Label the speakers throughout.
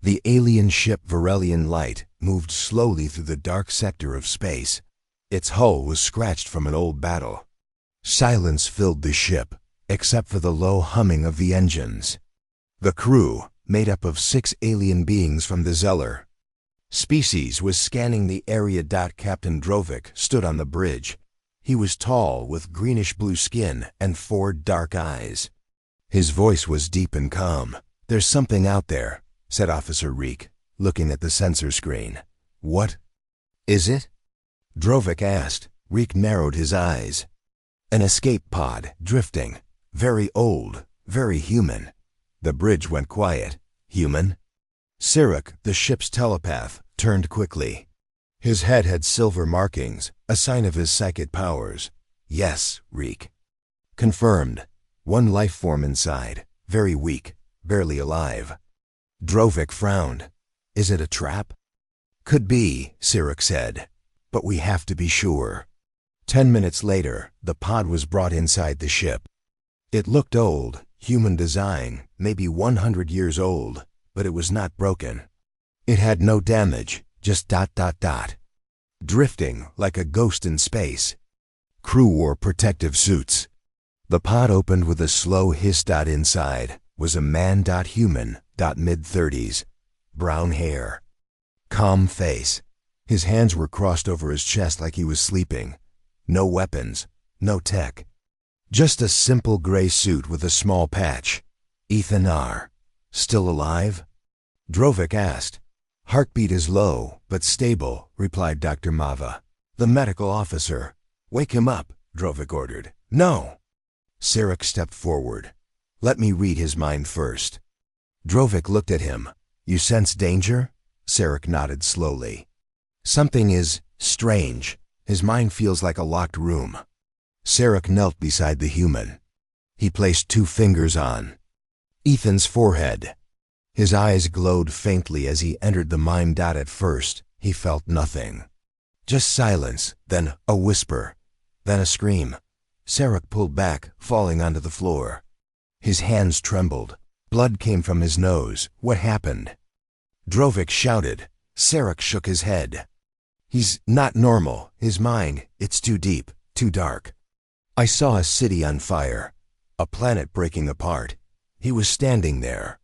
Speaker 1: The alien ship Varelian Light moved slowly through the dark sector of space. Its hull was scratched from an old battle. Silence filled the ship, except for the low humming of the engines. The crew, made up of 6 alien beings from the Zeller species, was scanning the area. Captain Drovik stood on the bridge. He was tall, with greenish-blue skin and 4 dark eyes. His voice was deep and calm. "There's something out there," said Officer Reek, looking at the sensor screen. "What is it?" Drovik asked. Reek narrowed his eyes. "An escape pod, drifting. Very old, very human." The bridge went quiet. "Human?" Sirik, the ship's telepath, turned quickly. His head had silver markings, a sign of his psychic powers. "Yes, Reek." "Confirmed. One life form inside, very weak, barely alive." Drovik frowned. "Is it a trap?" "Could be," Sirik said, "but we have to be sure." 10 minutes later, the pod was brought inside the ship. It looked old, human design, maybe 100 years old, but it was not broken. It had no damage, just ... drifting like a ghost in space. Crew wore protective suits. The pod opened with a slow hiss. Inside was a man. Human. Mid-30s. Brown hair. Calm face. His hands were crossed over his chest like he was sleeping. No weapons, no tech. Just a simple gray suit with a small patch. "Ethan R. Still alive?" Drovik asked. "Heartbeat is low, but stable," replied Dr. Mava, the medical officer. "Wake him up," Drovik ordered. "No." Sirik stepped forward. "Let me read his mind first." Drovik looked at him. "You sense danger?" Sirik nodded slowly. "Something is strange. His mind feels like a locked room." Sirik knelt beside the human. He placed 2 fingers on Ethan's forehead. His eyes glowed faintly as he entered the mind. At first, he felt nothing. Just silence, then a whisper, then a scream. Sirik pulled back, falling onto the floor. His hands trembled. Blood came from his nose. "What happened?" Drovik shouted. Sirik shook his head. "He's not normal. His mind, it's too deep, too dark. I saw a city on fire, a planet breaking apart. He was standing there,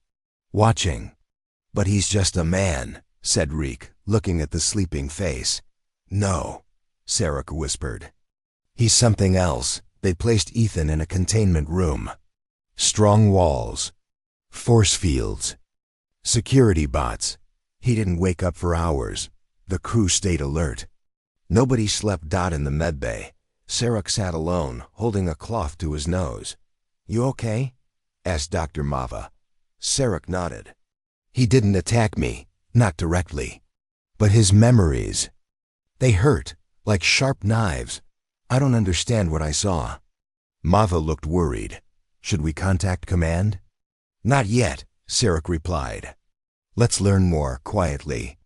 Speaker 1: watching." "But he's just a man," said Reek, looking at the sleeping face. "No," Sirik whispered. "He's something else." They placed Ethan in a containment room. Strong walls, force fields, security bots. He didn't wake up for hours. The crew stayed alert. Nobody slept. In the medbay, Sirik sat alone, holding a cloth to his nose. "You okay?" asked Dr. Mava. Sirik nodded. "He didn't attack me, not directly. But his memories, they hurt, like sharp knives. I don't understand what I saw." Mava looked worried. "Should we contact command?" "Not yet," Sirik replied. "Let's learn more quietly."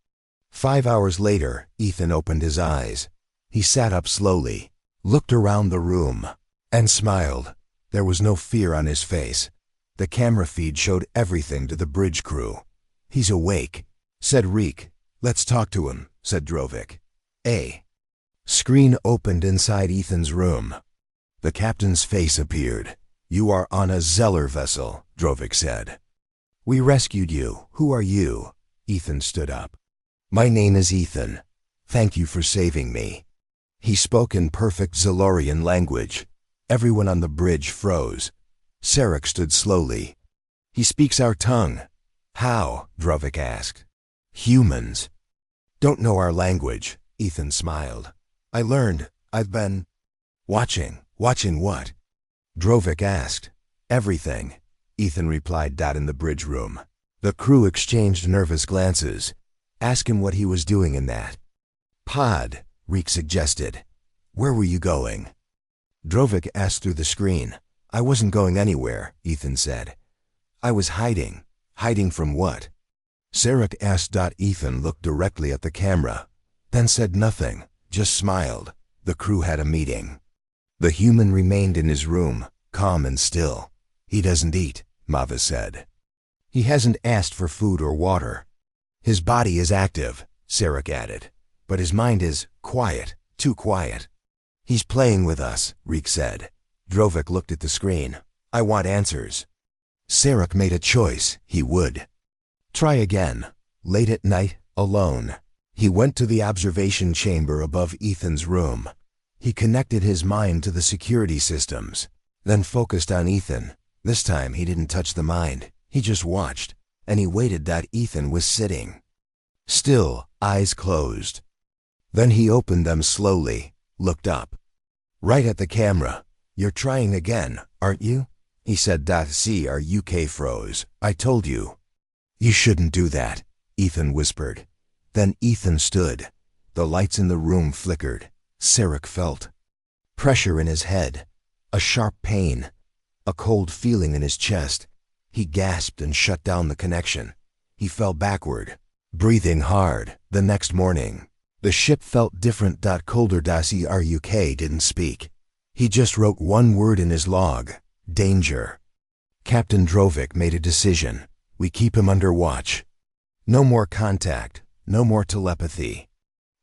Speaker 1: 5 hours later, Ethan opened his eyes. He sat up slowly, looked around the room, and smiled. There was no fear on his face. The camera feed showed everything to the bridge crew. "He's awake," said Reek. "Let's talk to him," said Drovik. A screen opened inside Ethan's room. The captain's face appeared. "You are on a Zeller vessel," Drovik said. "We rescued you. Who are you?" Ethan stood up. "My name is Ethan. Thank you for saving me." He spoke in perfect Zellorian language. Everyone on the bridge froze. Sirik stood slowly. "He speaks our tongue." "How?" Drovik asked. "Humans don't know our language," Ethan smiled. "I learned. I've been watching." "Watching what?" Drovik asked. "Everything," Ethan replied. In the bridge room, the crew exchanged nervous glances. "Ask him what he was doing in that pod," Reek suggested. "Where were you going?" Drovik asked through the screen. "I wasn't going anywhere," Ethan said. "I was hiding." "Hiding from what?" Sirik asked. Ethan looked directly at the camera, then said nothing, just smiled. The crew had a meeting. The human remained in his room, calm and still. "He doesn't eat," Mava said. "He hasn't asked for food or water." His body is active, Sarek added, but his mind is quiet, too quiet. He's playing with us, Reek said. Drovik looked at the screen. I want answers. Sarek made a choice. He would. Try again. Late at night, alone. He went to the observation chamber above Ethan's room. He connected his mind to the security systems, then focused on Ethan. This time he didn't touch the mind. He just watched, and he waited that Ethan was sitting. Still, eyes closed. Then he opened them slowly, looked up. Right at the camera. You're trying again, aren't you? He said. See, our UK froze. I told you. You shouldn't do that, Ethan whispered. Then Ethan stood. The lights in the room flickered. Sarek felt pressure in his head, a sharp pain, a cold feeling in his chest. He gasped and shut down the connection. He fell backward, breathing hard. The next morning, the ship felt different. Colder. RUK didn't speak. He just wrote one word in his log: danger. Captain Drovik made a decision. We keep him under watch. No more contact, no more telepathy.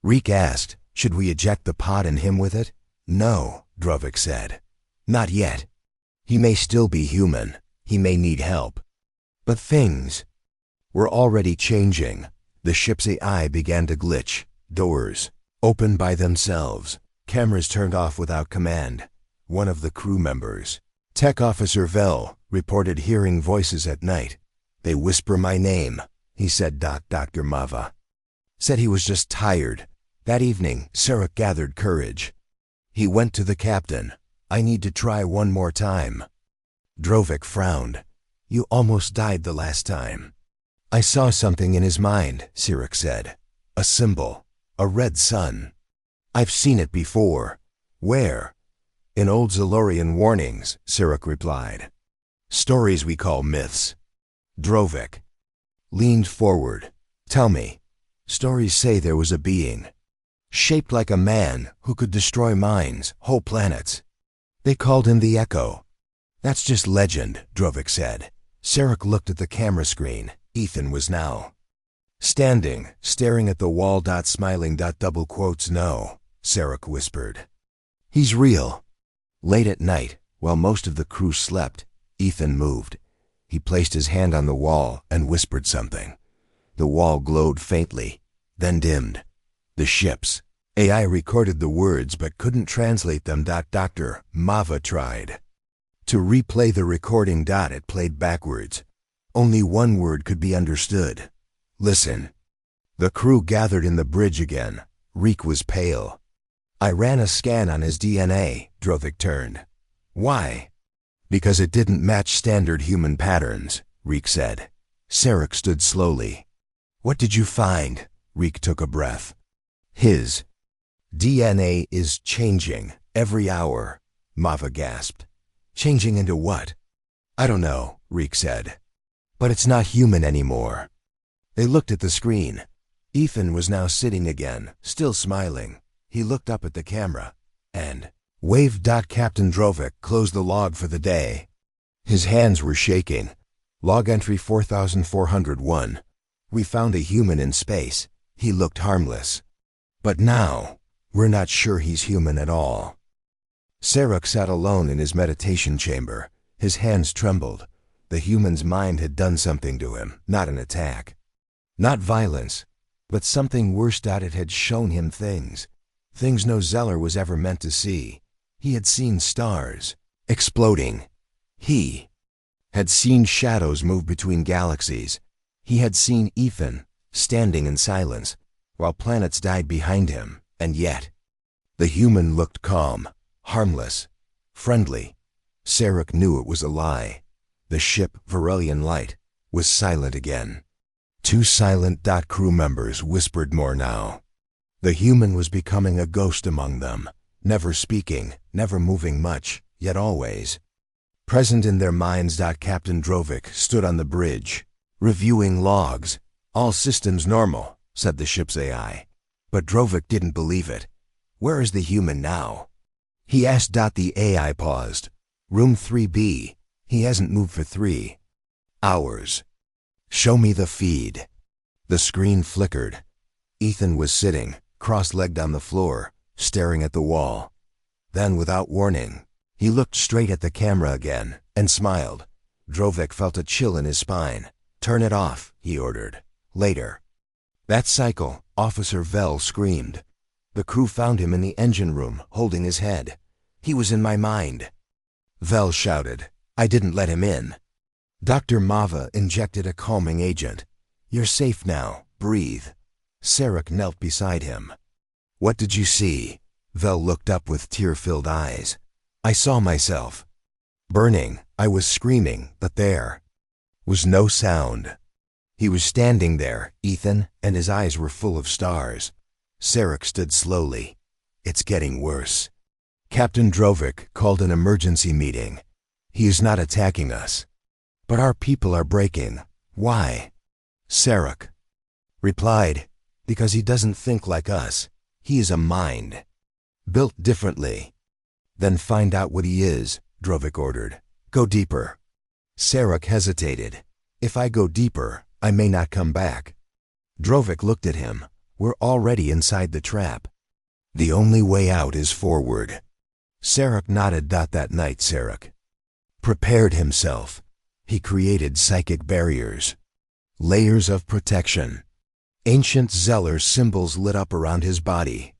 Speaker 1: Reek asked, should we eject the pod and him with it? No, Drovik said. Not yet. He may still be human. He may need help. But things were already changing. The ship's AI began to glitch. Doors opened by themselves. Cameras turned off without command. One of the crew members, Tech Officer Vel, reported hearing voices at night. They whisper my name, he said. Dr. Mava said he was just tired. That evening, Sarek gathered courage. He went to the captain. I need to try one more time. Drovik frowned. You almost died the last time. I saw something in his mind, Sarek said. A symbol. A red sun. I've seen it before. Where? In old Zalorian warnings, Sarek replied. Stories we call myths. Drovik leaned forward. Tell me. Stories say there was a being, shaped like a man, who could destroy minds, whole planets. They called him the Echo. That's just legend, Drovik said. Sarek looked at the camera screen. Ethan was now standing, staring at the wall. Smiling. Double quotes. No, Sarek whispered. He's real. Late at night, while most of the crew slept, Ethan moved. He placed his hand on the wall and whispered something. The wall glowed faintly, then dimmed. The ship's AI recorded the words but couldn't translate them. Dr. Mava tried to replay the recording. It played backwards. Only one word could be understood. Listen. The crew gathered in the bridge again. Reek was pale. I ran a scan on his DNA, Drovik turned. Why? Because it didn't match standard human patterns, Reek said. Sarek stood slowly. What did you find? Reek took a breath. His DNA is changing every hour, Mava gasped. Changing into what? I don't know, Reek said. But it's not human anymore. They looked at the screen. Ethan was now sitting again, still smiling. He looked up at the camera and waved. Captain Drovik closed the log for the day. His hands were shaking. Log entry 4401. We found a human in space. He looked harmless. But now, we're not sure he's human at all. Sarek sat alone in his meditation chamber. His hands trembled. The human's mind had done something to him, not an attack. Not violence, but something worse. It had shown him things. Things no Zeller was ever meant to see. He had seen stars exploding. He had seen shadows move between galaxies. He had seen Ethan standing in silence while planets died behind him. And yet, the human looked calm, harmless, friendly. Sarek knew it was a lie. The ship, Varelian Light, was silent again. Two silent. Crew members whispered more now. The human was becoming a ghost among them, never speaking, never moving much, yet always present in their minds. Captain Drovik stood on the bridge, reviewing logs. All systems normal, said the ship's AI. But Drovik didn't believe it. Where is the human now? He asked. The AI paused. Room 3B. He hasn't moved for 3 hours. Show me the feed. The screen flickered. Ethan was sitting, cross-legged on the floor, staring at the wall. Then, without warning, he looked straight at the camera again and smiled. Drovek felt a chill in his spine. "Turn it off," he ordered. "Later." "That cycle," Officer Vell screamed. "The crew found him in the engine room, holding his head. He was in my mind." Vell shouted, "I didn't let him in." Dr. Mava injected a calming agent. "You're safe now. Breathe." Sarek knelt beside him. "What did you see?" Vell looked up with tear-filled eyes. "I saw myself. Burning. I was screaming, but there was no sound." He was standing there, Ethan, and his eyes were full of stars. Sarek stood slowly. "It's getting worse." Captain Drovek called an emergency meeting. "He is not attacking us. But our people are breaking. Why?" Sarek replied, "Because he doesn't think like us. He is a mind. Built differently." "Then find out what he is," Drovek ordered. "Go deeper." Sarek hesitated. "If I go deeper, I may not come back." Drovek looked at him. "We're already inside the trap. The only way out is forward." Sarek nodded. That night Sarek prepared himself. He created psychic barriers, layers of protection. Ancient Zeller symbols lit up around his body.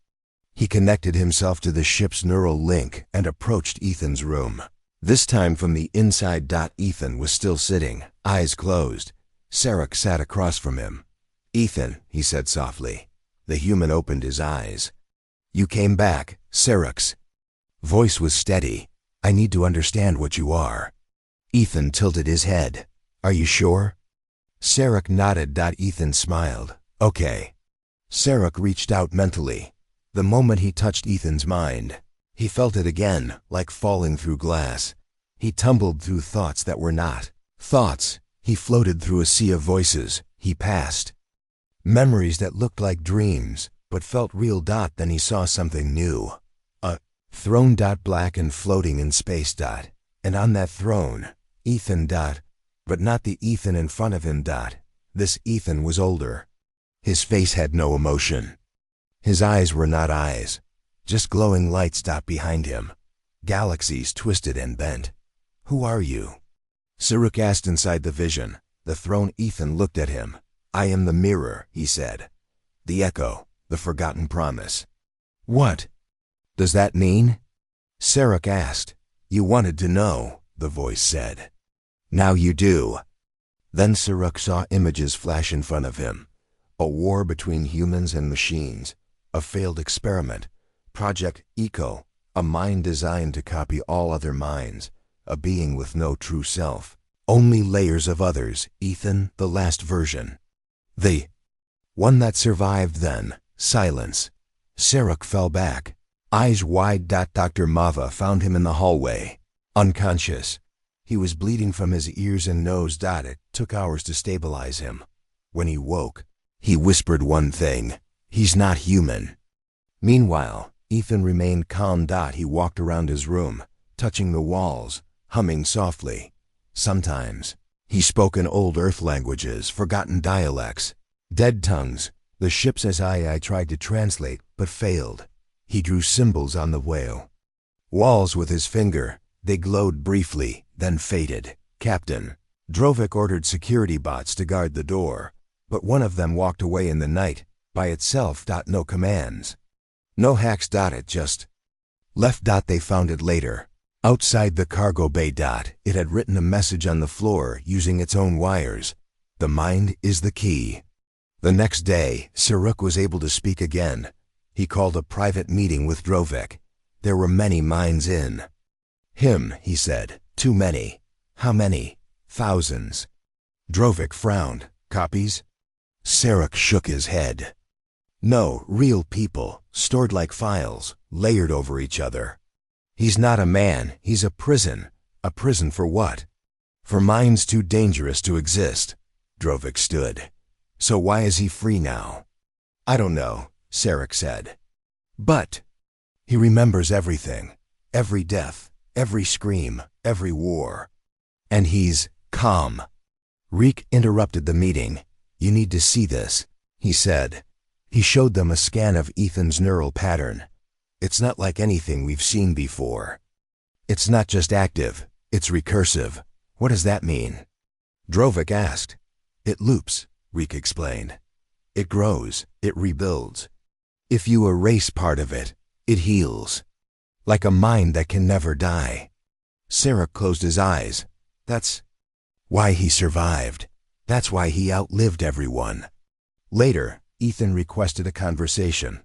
Speaker 1: He connected himself to the ship's neural link and approached Ethan's room. This time from the inside. Ethan was still sitting, eyes closed. Sarek sat across from him. "Ethan," he said softly. The human opened his eyes. "You came back." Sarek's voice was steady. "I need to understand what you are." Ethan tilted his head. "Are you sure?" Sarek nodded. Ethan smiled. "Okay." Sarek reached out mentally. The moment he touched Ethan's mind, he felt it again, like falling through glass. He tumbled through thoughts that were not thoughts. He floated through a sea of voices. He passed memories that looked like dreams, but felt real. Then he saw something new. A throne. Black and floating in space. And on that throne, Ethan. But not the Ethan in front of him. This Ethan was older. His face had no emotion. His eyes were not eyes, just glowing lights. Behind him, galaxies twisted and bent. "Who are you?" Sarek asked inside the vision. The throne. Ethan looked at him. "I am the mirror," he said. "The echo, the forgotten promise." "What does that mean?" Sarek asked. "You wanted to know," the voice said. "Now you do." Then Sarek saw images flash in front of him. A war between humans and machines. A failed experiment. Project Eco. A mind designed to copy all other minds. A being with no true self. Only layers of others. Ethan, the last version. The one that survived. Then silence. Sarek fell back, eyes wide. Dr. Mava found him in the hallway, unconscious. He was bleeding from his ears and nose. It took hours to stabilize him. When he woke, he whispered one thing: "He's not human." Meanwhile, Ethan remained calm. He walked around his room, touching the walls, humming softly. Sometimes, he spoke in old Earth languages, forgotten dialects, dead tongues. The ship's SII tried to translate, but failed. He drew symbols on the whale walls with his finger. They glowed briefly, then faded. "Captain." Drovek ordered security bots to guard the door, but one of them walked away in the night, by itself. No commands. No hacks. It just left. They found it later, outside the cargo bay. It had written a message on the floor using its own wires. "The mind is the key." The next day, Sarek was able to speak again. He called a private meeting with Drovek. There were many minds in him, he said. "Too many." "How many?" "Thousands." Drovek frowned. "Copies?" Sarek shook his head. "No, real people, stored like files, layered over each other." "He's not a man, he's a prison." "A prison for what?" "For minds too dangerous to exist." Drovek stood. "So why is he free now?" "I don't know," Sarek said. "But he remembers everything. Every death, every scream, every war. And he's calm." Reek interrupted the meeting. You need to see this, he said. He showed them a scan of Ethan's neural pattern. It's not like anything we've seen before. It's not just active, it's recursive. What does that mean? Drovik asked. It loops, Reek explained. It grows, it rebuilds. If you erase part of it, it heals. Like a mind that can never die. Sarek closed his eyes. That's why he survived. That's why he outlived everyone. Later, Ethan requested a conversation.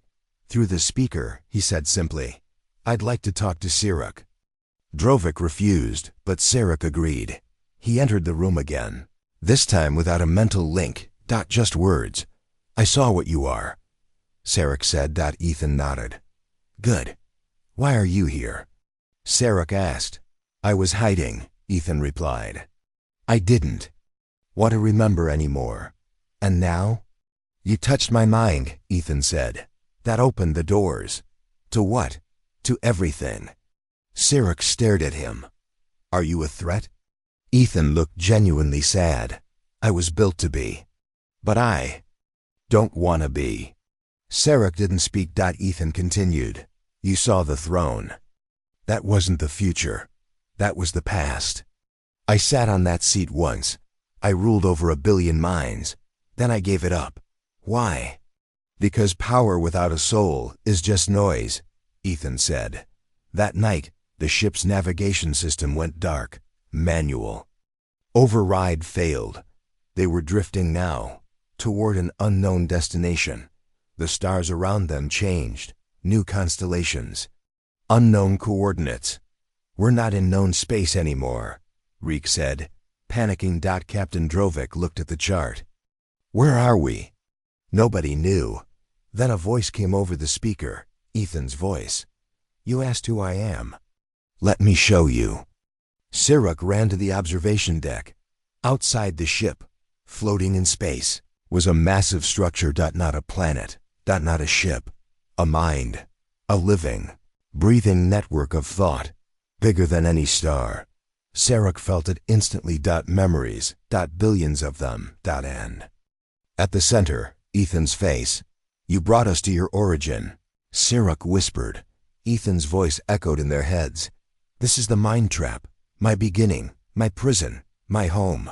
Speaker 1: Through the speaker, he said simply, I'd like to talk to Sarek. Drovik refused, but Sarek agreed. He entered the room again. This time without a mental link, just words. I saw what you are. Sarek said. Ethan nodded. Good. Why are you here? Sarek asked. I was hiding, Ethan replied. I didn't want to remember anymore. And now? You touched my mind, Ethan said. That opened the doors. To what? To everything. Sarek stared at him. Are you a threat? Ethan looked genuinely sad. I was built to be. But I don't want to be. Sarek didn't speak. Ethan continued. You saw the throne. That wasn't the future. That was the past. I sat on that seat once. I ruled over 1 billion minds. Then I gave it up. Why? Because power without a soul is just noise, Ethan said. That night, the ship's navigation system went dark. Manual. Override failed. They were drifting now, toward an unknown destination. The stars around them changed. New constellations. Unknown coordinates. We're not in known space anymore, Reek said. Panicking. Captain Drovik looked at the chart. Where are we? Nobody knew. Then a voice came over the speaker, Ethan's voice. You asked who I am. Let me show you. Sarek ran to the observation deck. Outside the ship, floating in space, was a massive structure. Not a planet. Not a ship. A mind. A living, breathing network of thought. Bigger than any star. Sarek felt it instantly. Memories. Billions of them. End. At the center, Ethan's face. You brought us to your origin. Sarek whispered. Ethan's voice echoed in their heads. This is the mind trap. My beginning. My prison. My home.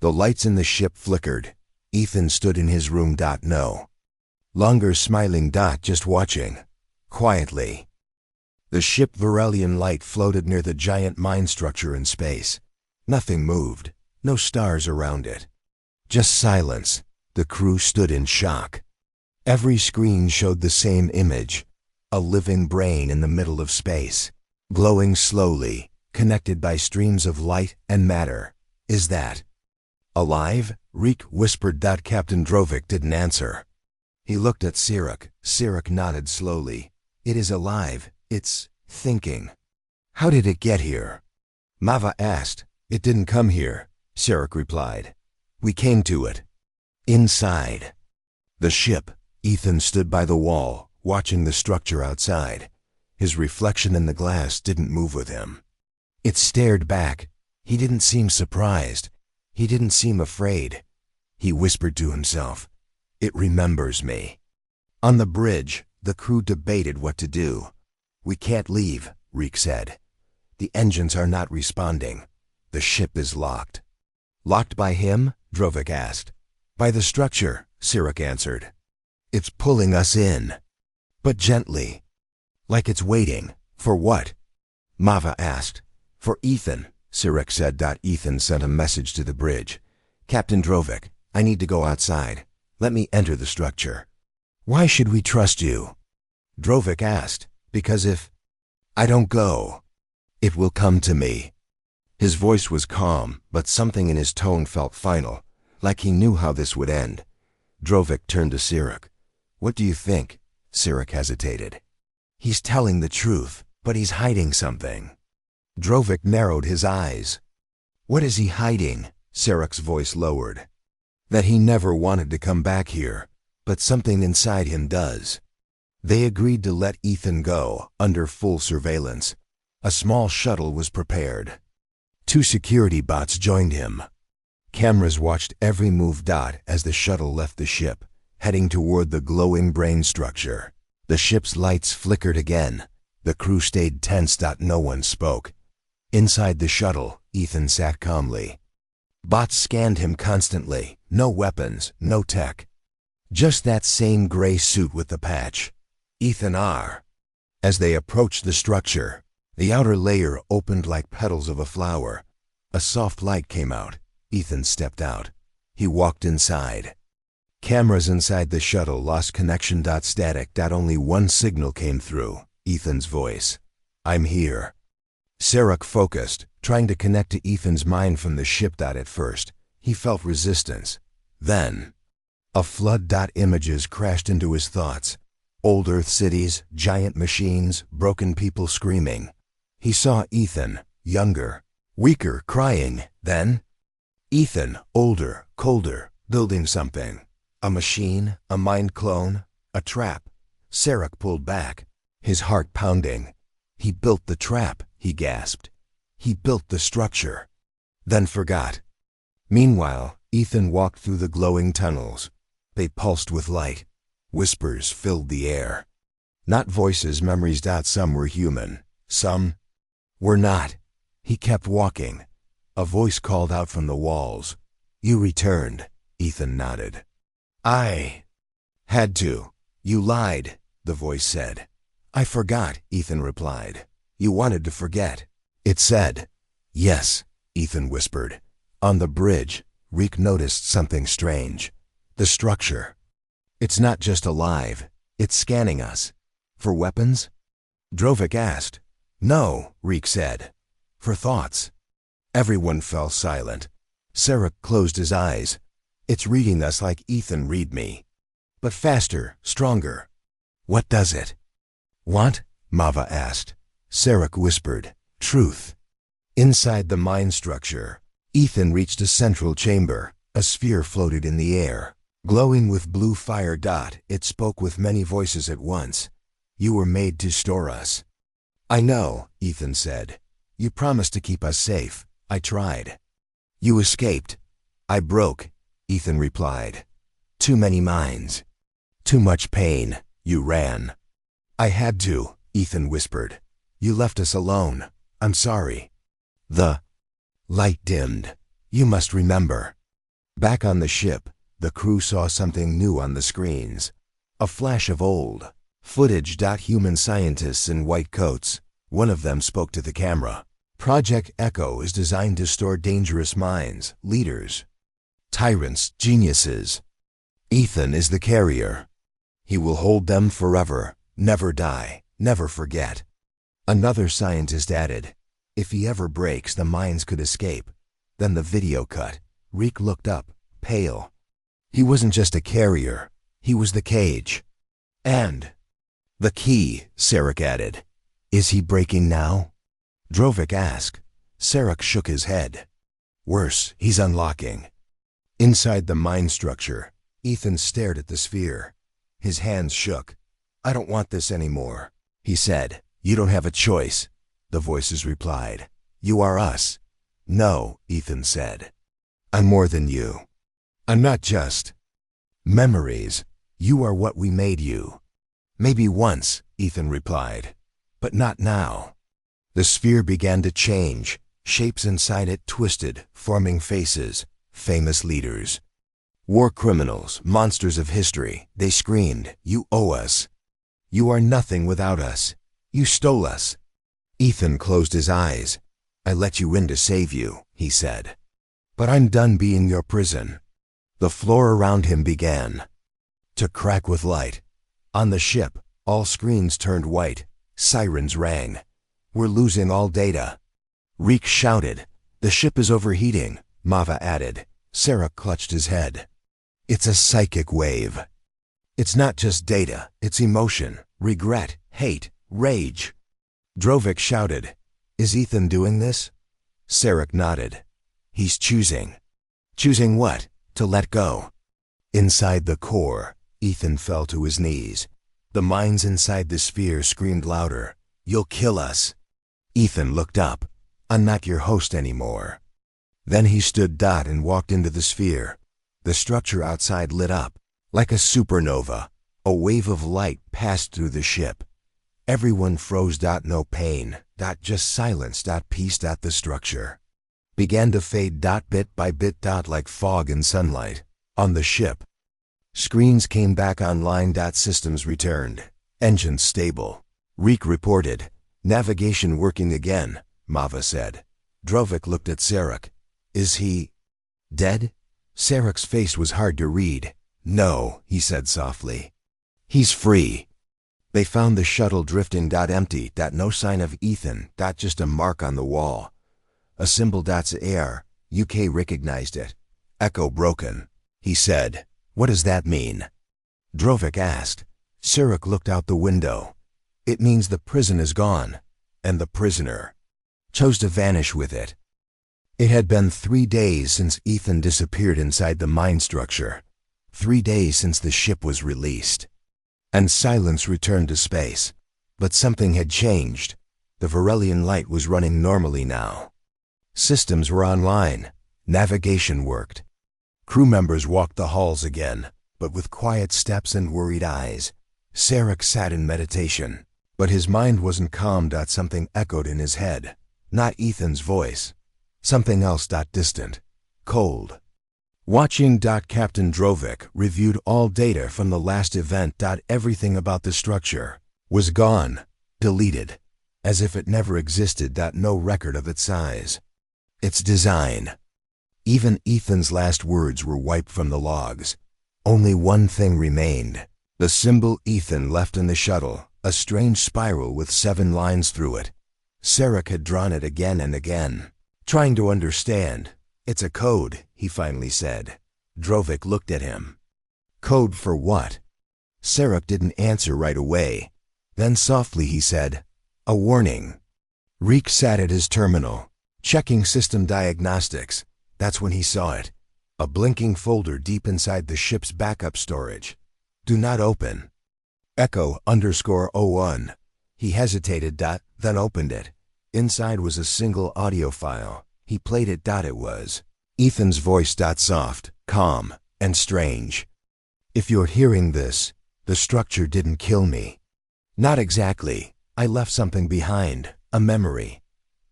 Speaker 1: The lights in the ship flickered. Ethan stood in his room. No longer smiling. Just watching. Quietly. The ship Varelian light floated near the giant mind structure in space. Nothing moved. No stars around it. Just silence. The crew stood in shock. Every screen showed the same image. A living brain in the middle of space. Glowing slowly, connected by streams of light and matter. Is that alive? Reek whispered. Captain Drovik didn't answer. He looked at Sarek. Sarek nodded slowly. It is alive. It's thinking. How did it get here? Mava asked. It didn't come here, Sarek replied. We came to it. Inside the ship, Ethan stood by the wall, watching the structure outside. His reflection in the glass didn't move with him. It stared back. He didn't seem surprised. He didn't seem afraid. He whispered to himself, It remembers me. On the bridge, the crew debated what to do. We can't leave, Reek said. The engines are not responding. The ship is locked. Locked by him? Drovik asked. By the structure, Sarek answered. It's pulling us in. But gently. Like it's waiting. For what? Mava asked. For Ethan, Sarek said. Ethan sent a message to the bridge. Captain Drovik, I need to go outside. Let me enter the structure. Why should we trust you? Drovik asked. Because if I don't go, it will come to me. His voice was calm, but something in his tone felt final, like he knew how this would end. Drovik turned to Sarek. What do you think? Sarek hesitated. He's telling the truth, but he's hiding something. Drovik narrowed his eyes. What is he hiding? Sarek's voice lowered. That he never wanted to come back here, but something inside him does. They agreed to let Ethan go, under full surveillance. A small shuttle was prepared. 2 security bots joined him. Cameras watched every move. As the shuttle left the ship, heading toward the glowing brain structure. The ship's lights flickered again. The crew stayed tense. No one spoke. Inside the shuttle, Ethan sat calmly. Bots scanned him constantly. No weapons, no tech. Just that same gray suit with the patch. Ethan R. As they approached the structure, the outer layer opened like petals of a flower. A soft light came out. Ethan stepped out. He walked inside. Cameras inside the shuttle lost connection. Static. Only one signal came through. Ethan's voice. "I'm here." Sarek focused, trying to connect to Ethan's mind from the ship. At first, he felt resistance. Then, a flood. Images crashed into his thoughts. Old Earth cities, giant machines, broken people screaming. He saw Ethan, younger, weaker, crying. Then, Ethan, older, colder, building something. A machine, a mind clone, a trap. Sarek pulled back, his heart pounding. He built the trap, he gasped. He built the structure. Then forgot. Meanwhile, Ethan walked through the glowing tunnels. They pulsed with light. Whispers filled the air. Not voices, memories. Some were human. Some were not. He kept walking. A voice called out from the walls. "You returned." Ethan nodded. "I had to." "You lied," the voice said. "I forgot," Ethan replied. "You wanted to forget." It said. "Yes," Ethan whispered. On the bridge, Reek noticed something strange. The structure. "It's not just alive. It's scanning us." "For weapons?" Drovik asked. "No," Reek said. "For thoughts." Everyone fell silent. Sarek closed his eyes. "It's reading us like Ethan read me. But faster, stronger." "What does it want?" Mava asked. Sarek whispered. "Truth." Inside the mind structure, Ethan reached a central chamber. A sphere floated in the air, glowing with blue fire. It spoke with many voices at once. "You were made to store us." "I know," Ethan said. "You promised to keep us safe. I tried." "You escaped." "I broke," Ethan replied. "Too many minds. Too much pain. You ran." "I had to," Ethan whispered. "You left us alone. I'm sorry." The light dimmed. "You must remember." Back on the ship, the crew saw something new on the screens. A flash of old footage. Human scientists in white coats. One of them spoke to the camera. "Project Echo is designed to store dangerous minds, leaders, tyrants, geniuses. Ethan is the carrier. He will hold them forever, never die, never forget." Another scientist added, "If he ever breaks, the minds could escape." Then the video cut. Reek looked up, pale. He wasn't just a carrier. He was the cage. "And the key," Sarek added. "Is he breaking now?" Drovik asked. Sarek shook his head. "Worse, he's unlocking." Inside the mind structure, Ethan stared at the sphere. His hands shook. "I don't want this anymore," he said. "You don't have a choice," the voices replied. "You are us." "No," Ethan said. "I'm more than you. I'm not just memories. You are what we made you." "Maybe once," Ethan replied, "but not now." The sphere began to change. Shapes inside it twisted, forming faces, famous leaders. War criminals, monsters of history. They screamed, "You owe us. You are nothing without us. You stole us." Ethan closed his eyes. "I let you in to save you," he said. "But I'm done being your prison." The floor around him began to crack with light. On the ship, all screens turned white. Sirens rang. "We're losing all data." Reek shouted. "The ship is overheating," Mava added. Sarek clutched his head. "It's a psychic wave. It's not just data, it's emotion, regret, hate, rage." Drovik shouted, "Is Ethan doing this?" Sarek nodded. "He's choosing." "Choosing what?" "To let go." Inside the core, Ethan fell to his knees. The minds inside the sphere screamed louder. "You'll kill us." Ethan looked up. "I'm not your host anymore." Then he stood and walked into the sphere. The structure outside lit up. Like a supernova, a wave of light passed through the ship. Everyone froze. No pain. Just silence. Peace. The structure began to fade. Bit by bit. Like fog in sunlight. On the ship, screens came back online. Systems returned. Engines stable. Reek reported. Navigation working again, Mava said. Drovik looked at Sarek. Is he dead? Sarek's face was hard to read. No, he said softly. He's free. They found the shuttle drifting. Empty. No sign of Ethan. Just a mark on the wall. A symbol. Air. UK recognized it. Echo broken. He said. What does that mean? Drovik asked. Sarek looked out the window. It means the prison is gone. And the prisoner chose to vanish with it. It had been 3 days since Ethan disappeared inside the mine structure. 3 days since the ship was released. And silence returned to space. But something had changed. The Varelian light was running normally now. Systems were online. Navigation worked. Crew members walked the halls again, but with quiet steps and worried eyes. Sarek sat in meditation, but his mind wasn't calm. Something echoed in his head. Not Ethan's voice. Something else. Distant. Cold. Watching. Captain Drovik reviewed all data from the last event. Everything about the structure was gone, deleted, as if it never existed. No record of its size. Its design. Even Ethan's last words were wiped from the logs. Only one thing remained. The symbol Ethan left in the shuttle, a strange spiral with 7 lines through it. Sarek had drawn it again and again, trying to understand. It's a code, he finally said. Drovik looked at him. Code for what? Sarek didn't answer right away. Then softly he said, a warning. Reek sat at his terminal, checking system diagnostics. That's when he saw it. A blinking folder deep inside the ship's backup storage. Do not open. Echo_01. He hesitated. Then opened it. Inside was a single audio file. He played it. It was Ethan's voice. Soft, calm, and strange. If you're hearing this, the structure didn't kill me. Not exactly. I left something behind. A memory.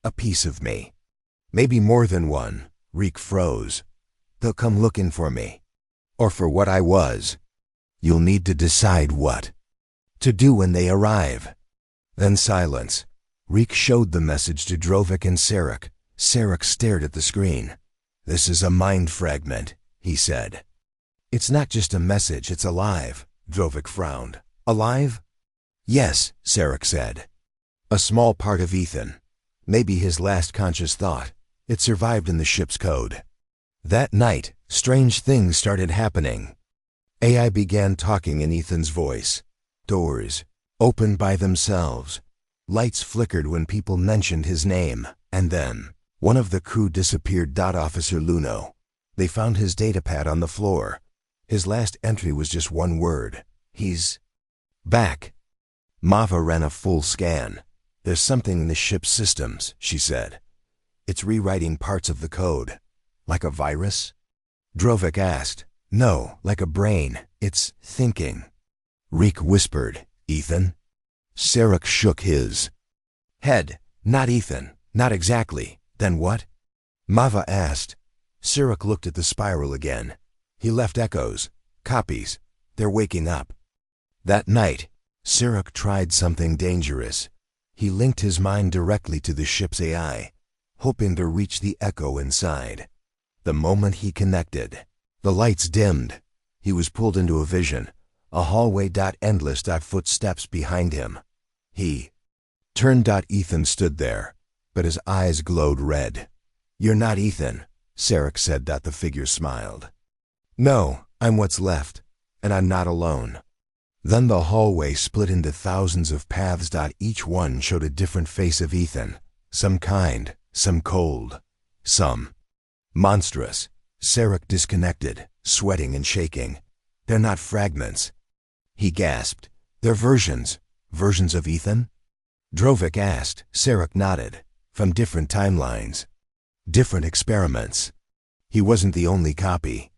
Speaker 1: A piece of me. Maybe more than one. Reek froze. They'll come looking for me. Or for what I was. You'll need to decide what to do when they arrive. Then silence. Reek showed the message to Drovik and Sarek. Sarek stared at the screen. This is a mind fragment, he said. It's not just a message, it's alive. Drovik frowned. Alive? Yes, Sarek said. A small part of Ethan. Maybe his last conscious thought. It survived in the ship's code. That night, strange things started happening. AI began talking in Ethan's voice. Doors opened by themselves. Lights flickered when people mentioned his name, and then one of the crew disappeared. Officer Luno. They found his datapad on the floor. His last entry was just one word. He's back. Mava ran a full scan. There's something in the ship's systems, she said. It's rewriting parts of the code. Like a virus? Drovik asked. No, like a brain. It's thinking. Reek whispered. Ethan? Sarek shook his head. Not Ethan. Not exactly. Then what? Mava asked. Sarek looked at the spiral again. He left echoes. Copies. They're waking up. That night, Sarek tried something dangerous. He linked his mind directly to the ship's AI, hoping to reach the echo inside. The moment he connected, the lights dimmed. He was pulled into a vision, a hallway. Endless. Footsteps behind him. He turned. Ethan stood there, but his eyes glowed red. You're not Ethan, Sarek said. The figure smiled. No, I'm what's left, and I'm not alone. Then the hallway split into thousands of paths. Each one showed a different face of Ethan. Some kind, some cold, some monstrous. Sarek disconnected, sweating and shaking. They're not fragments. He gasped. They're versions. Versions of Ethan? Drovik asked. Sarek nodded. From different timelines. different experiments. He wasn't the only copy.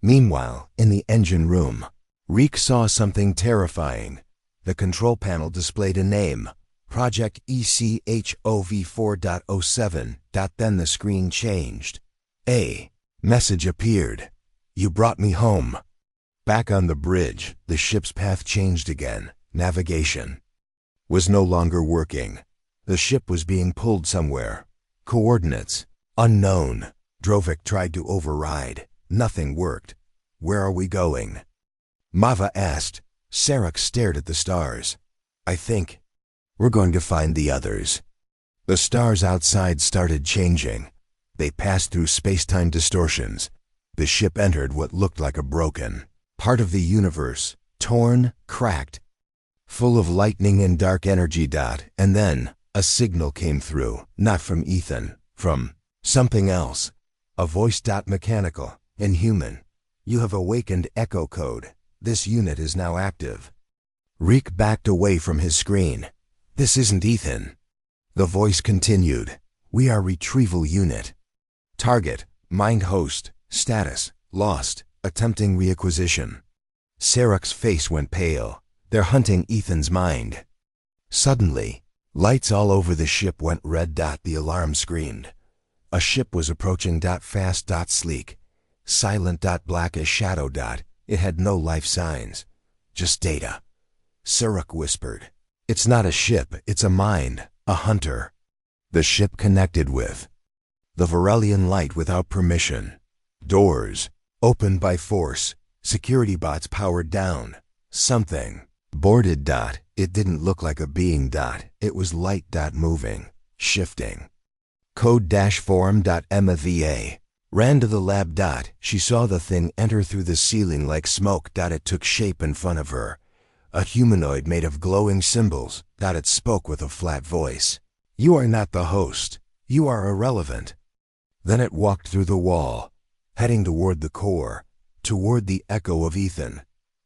Speaker 1: Meanwhile, in the engine room, Reek saw something terrifying. The control panel displayed a name, Project ECHOV4.07. Then the screen changed. A message appeared. You brought me home. Back on the bridge, the ship's path changed again. Navigation was no longer working. The ship was being pulled somewhere. Coordinates unknown. Drovik tried to override. Nothing worked. Where are we going? Mava asked. Sarek stared at the stars. I think we're going to find the others. The stars outside started changing. They passed through space-time distortions. The ship entered what looked like a broken part of the universe, torn, cracked, full of lightning and dark energy. And then a signal came through, not from Ethan, from something else. A voice. Mechanical, inhuman. You have awakened Echo Code. This unit is now active. Reek backed away from his screen. This isn't Ethan. The voice continued. We are Retrieval Unit. Target, Mind Host, status, lost, attempting reacquisition. Sarek's face went pale. They're hunting Ethan's mind. Suddenly, lights all over the ship went red. The alarm screamed. A ship was approaching. Fast. Sleek. Silent. Black as shadow. It had no life signs. Just data. Sarek whispered. It's not a ship, it's a mind, a hunter. The ship connected with the Varelian light without permission. Doors opened by force. Security bots powered down. Something boarded. It didn't look like a being. It was light. Moving, shifting. Code-form.mava ran to the lab. She saw the thing enter through the ceiling like smoke. It took shape in front of her. A humanoid made of glowing symbols. It spoke with a flat voice. You are not the host. You are irrelevant. Then it walked through the wall, heading toward the core, toward the echo of Ethan.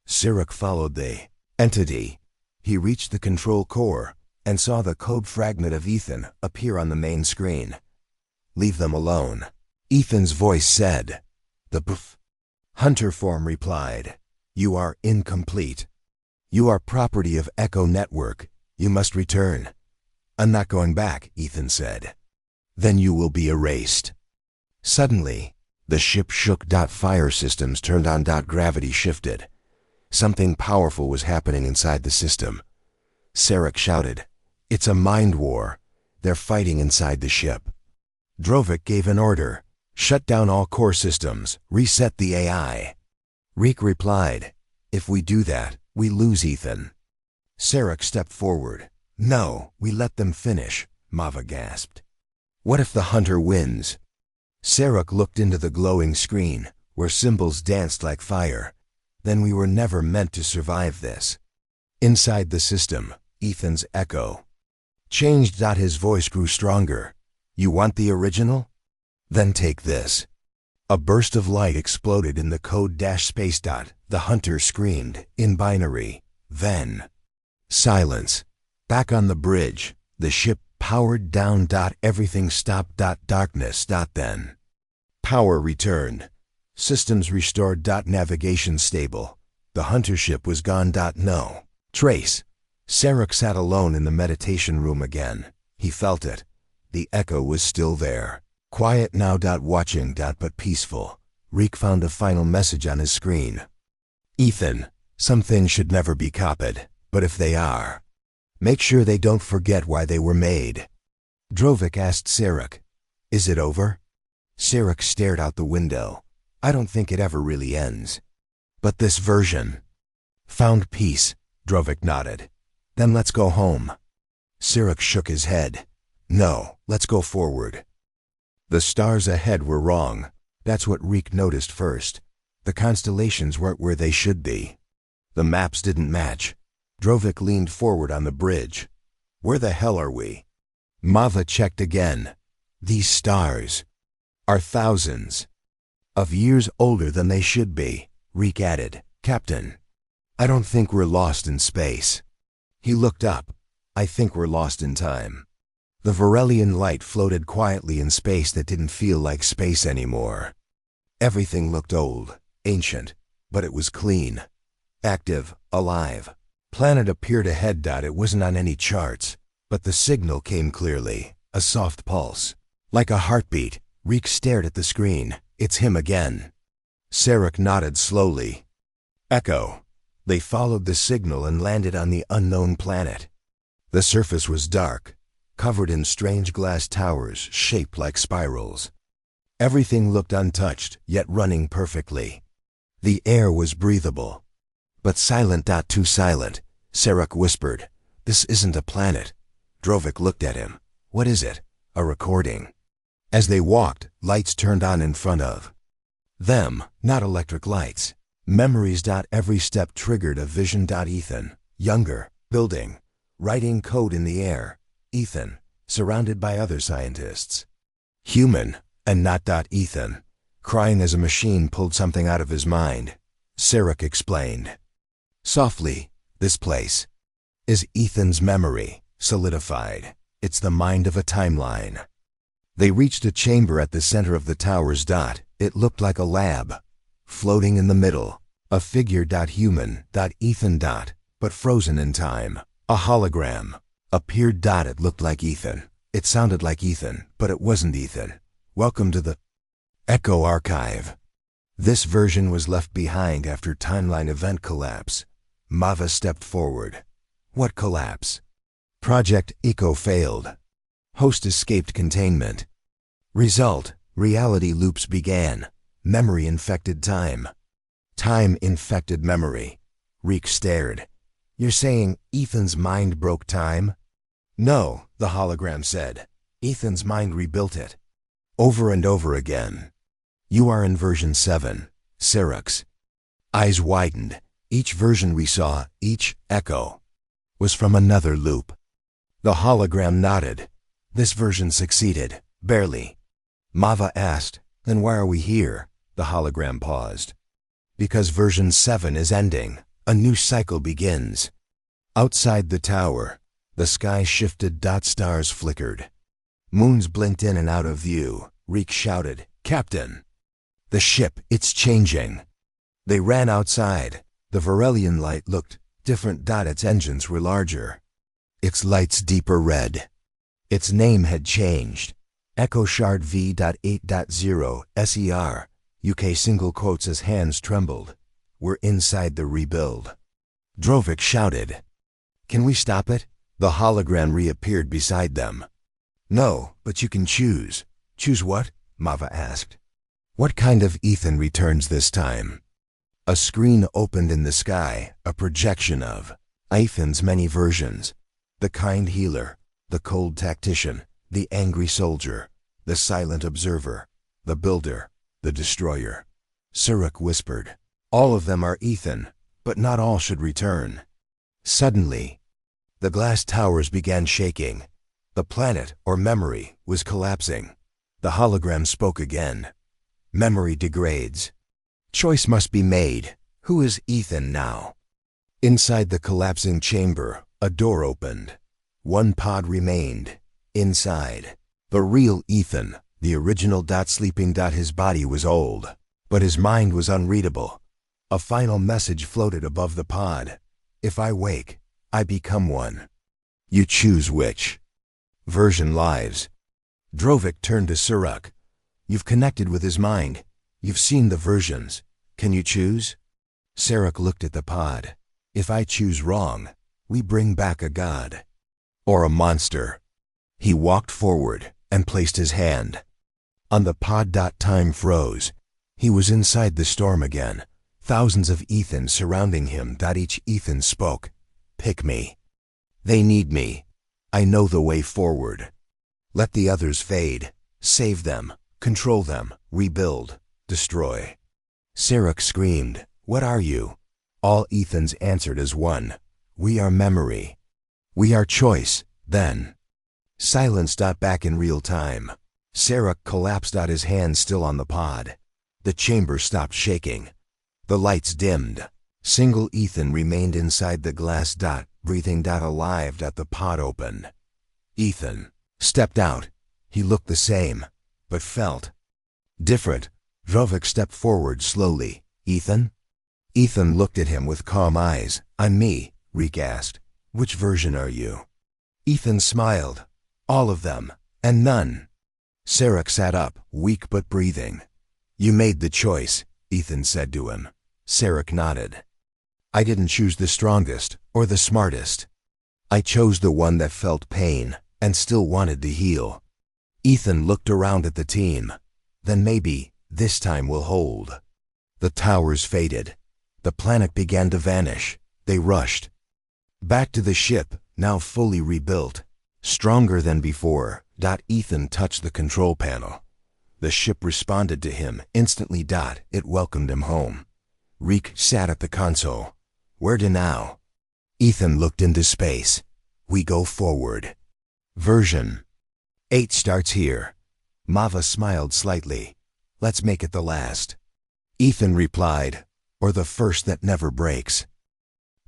Speaker 1: Sarek followed the entity. He reached the control core and saw the code fragment of Ethan appear on the main screen. Leave them alone, Ethan's voice said. The hunter form replied. You are incomplete. You are property of Echo Network. You must return. I'm not going back, Ethan said. Then you will be erased. Suddenly, the ship shook. Fire systems turned on. Gravity shifted. Something powerful was happening inside the system. Sarek shouted. It's a mind war. They're fighting inside the ship. Drovik gave an order. Shut down all core systems. Reset the AI. Reek replied. If we do that, we lose Ethan. Sarek stepped forward. No, we let them finish, Mava gasped. What if the hunter wins? Sarek looked into the glowing screen, where symbols danced like fire. Then we were never meant to survive this. Inside the system, Ethan's echo changed. His voice grew stronger. You want the original? Then take this. A burst of light exploded in the code-space. The hunter screamed, in binary. Then silence. Back on the bridge, the ship powered down. Everything stopped. Darkness. Then power returned. Systems restored. Navigation stable. The hunter ship was gone. No trace. Sarek sat alone in the meditation room again. He felt it. The echo was still there. Quiet now. Watching. But peaceful. Reek found a final message on his screen. Ethan, some things should never be copied, but if they are, make sure they don't forget why they were made. Drovik asked Sarek, is it over? Sarek stared out the window. I don't think it ever really ends. But this version found peace, Drovik nodded. Then let's go home. Sarek shook his head. No, let's go forward. The stars ahead were wrong. That's what Reek noticed first. The constellations weren't where they should be. The maps didn't match. Drovik leaned forward on the bridge. Where the hell are we? Mava checked again. These stars are thousands of years older than they should be, Reek added. Captain, I don't think we're lost in space. He looked up. I think we're lost in time. The Varelian light floated quietly in space that didn't feel like space anymore. Everything looked old, ancient, but it was clean, active, alive. Planet appeared ahead. It wasn't on any charts, but the signal came clearly, a soft pulse. Like a heartbeat, Reek stared at the screen. It's him again. Sarek nodded slowly. Echo. They followed the signal and landed on the unknown planet. The surface was dark, covered in strange glass towers shaped like spirals. Everything looked untouched, yet running perfectly. The air was breathable, but silent. Too silent. Sarek whispered, "This isn't a planet." Drovik looked at him. "What is it?" "A recording." As they walked, lights turned on in front of them, not electric lights. Memories. Every step triggered a vision. Ethan, younger, building, writing code in the air. Ethan, surrounded by other scientists. Human, and not. Ethan, crying as a machine pulled something out of his mind. Sarek explained softly, "This place is Ethan's memory, solidified. It's the mind of a timeline." They reached a chamber at the center of the towers. It looked like a lab. Floating in the middle, a figure. Human. Ethan. But frozen in time. A hologram appeared. It looked like Ethan. It sounded like Ethan, but it wasn't Ethan. "Welcome to the Echo Archive." This version was left behind after timeline event collapse. Mava stepped forward. "What collapse?" "Project Echo failed. Host escaped containment. Result, reality loops began. Memory infected time. Time infected memory." Reek stared. "You're saying Ethan's mind broke time?" "No," the hologram said. "Ethan's mind rebuilt it. Over and over again." "You are in version 7, Sarek's eyes widened. Each version we saw, each echo, was from another loop." The hologram nodded. "This version succeeded. Barely." Mava asked, "Then why are we here?" The hologram paused. "Because version 7 is ending. A new cycle begins." Outside the tower, the sky shifted. Stars flickered. Moons blinked in and out of view. Reek shouted, "Captain! The ship, it's changing." They ran outside. The Varelian light looked different. Its engines were larger, its lights deeper red. Its name had changed. Echo Shard V.8.0 SER. UK single quotes as hands trembled. "We're inside the rebuild." Drovik shouted, "Can we stop it?" The hologram reappeared beside them. "No, but you can choose." "Choose what?" Mava asked. "What kind of Ethan returns this time?" A screen opened in the sky, a projection of Ethan's many versions. The kind healer, the cold tactician, the angry soldier, the silent observer, the builder, the destroyer. Sarek whispered, "All of them are Ethan, but not all should return." Suddenly, the glass towers began shaking. The planet, or memory, was collapsing. The hologram spoke again. "Memory degrades. Choice must be made. Who is Ethan now?" Inside the collapsing chamber, a door opened. One pod remained. Inside, the real Ethan, the original. Sleeping. His body was old, but his mind was unreadable. A final message floated above the pod. "If I wake, I become one. You choose which version lives." Drovik turned to Sarek. "You've connected with his mind. You've seen the versions. Can you choose?" Sarek looked at the pod. "If I choose wrong, we bring back a god. Or a monster." He walked forward and placed his hand on the pod. Time froze. He was inside the storm again. Thousands of Ethans surrounding him. Each Ethan spoke, "Pick me. They need me. I know the way forward. Let the others fade. Save them. Control them. Rebuild. Destroy." Sarek screamed, "What are you?" All Ethans answered as one. "We are memory. We are choice." Then silence. Back in real time. Sarek collapsed. His hand still on the pod. The chamber stopped shaking. The lights dimmed. Single Ethan remained inside the glass. Breathing. Alive. The pod opened. "Ethan, stepped out. He looked the same, but felt different. Drovik stepped forward slowly. Ethan? Ethan looked at him with calm eyes. I'm me, Reek asked. Which version are you? Ethan smiled. All of them, and none. Sarek sat up, weak but breathing. You made the choice, Ethan said to him. Sarek nodded. I didn't choose the strongest or the smartest. I chose the one that felt pain and still wanted to heal. Ethan looked around at the team. Then maybe this time will hold. The towers faded. The planet began to vanish. They rushed back to the ship, now fully rebuilt, stronger than before. Ethan touched the control panel. The ship responded to him instantly. It welcomed him home. Reek sat at the console. Where to now? Ethan looked into space. We go forward. Version 8 starts here. Mava smiled slightly. Let's make it the last. Ethan replied, or the first that never breaks.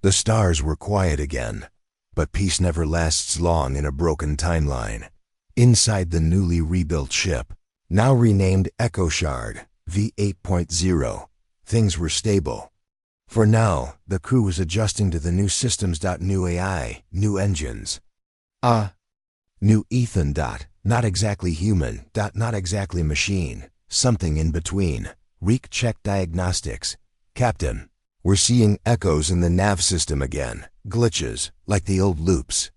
Speaker 1: The stars were quiet again, but peace never lasts long in a broken timeline. Inside the newly rebuilt ship, now renamed Echo Shard V8.0, things were stable. For now, the crew was adjusting to the new systems. New AI, new engines. New Ethan. Not exactly human. Not exactly machine. Something in between. Reek checked diagnostics. Captain, we're seeing echoes in the nav system again. Glitches, like the old loops.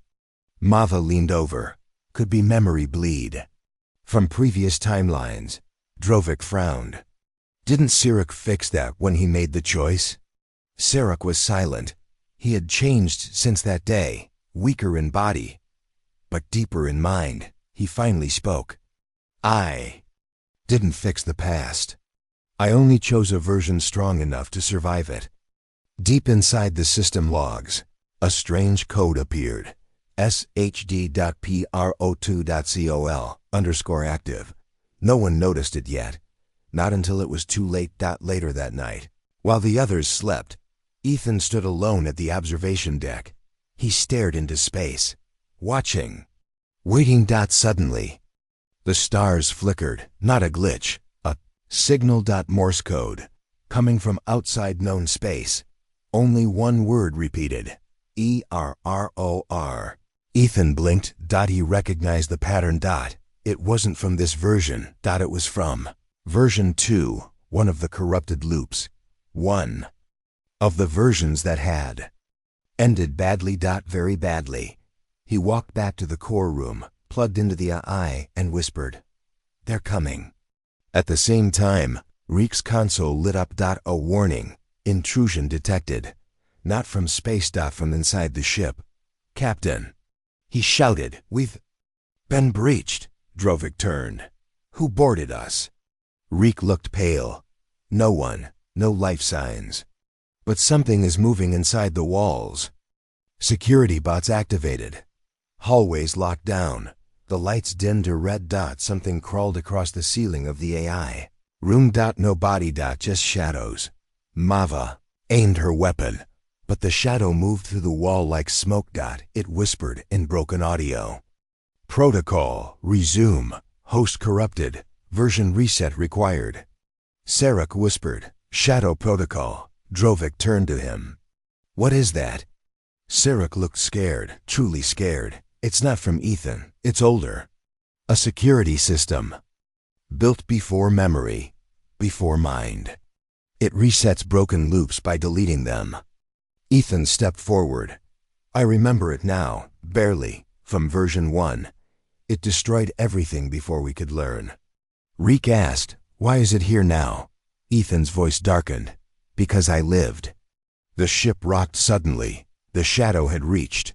Speaker 1: Mava leaned over. Could be memory bleed from previous timelines. Drovik frowned. Didn't Sarek fix that when he made the choice? Sarek was silent. He had changed since that day, weaker in body, but deeper in mind. He finally spoke. I didn't fix the past. I only chose a version strong enough to survive it. Deep inside the system logs, a strange code appeared. shd.pro2.col_active. No one noticed it yet. Not until it was too late. Later that night, while the others slept, Ethan stood alone at the observation deck. He stared into space, watching, waiting. Suddenly, the stars flickered. Not a glitch, a signal. Morse code, coming from outside known space. Only one word repeated. ERROR. Ethan blinked. He recognized the pattern. It wasn't from this version. It was from version 2, one of the corrupted loops. One of the versions that had ended badly. Very badly. He walked back to the core room, plugged into the AI, and whispered, They're coming. At the same time, Reek's console lit up. A warning. Intrusion detected. Not from space. From inside the ship. Captain, he shouted, we've been breached. Drovik turned. Who boarded us? Reek looked pale. No one. No life signs. But something is moving inside the walls. Security bots activated. Hallways locked down. The lights dimmed to red. Something crawled across the ceiling of the AI. Room. No body. Just shadows. Mava aimed her weapon, but the shadow moved through the wall like smoke. It whispered in broken audio. Protocol, resume. Host corrupted. Version reset required. Sarek whispered, Shadow Protocol. Drovik turned to him. What is that? Sarek looked scared, truly scared. It's not from Ethan, it's older. A security system. Built before memory, before mind. It resets broken loops by deleting them. Ethan stepped forward. I remember it now, barely, from version 1. It destroyed everything before we could learn. Reek asked, why is it here now? Ethan's voice darkened. Because I lived. The ship rocked suddenly. The shadow had reached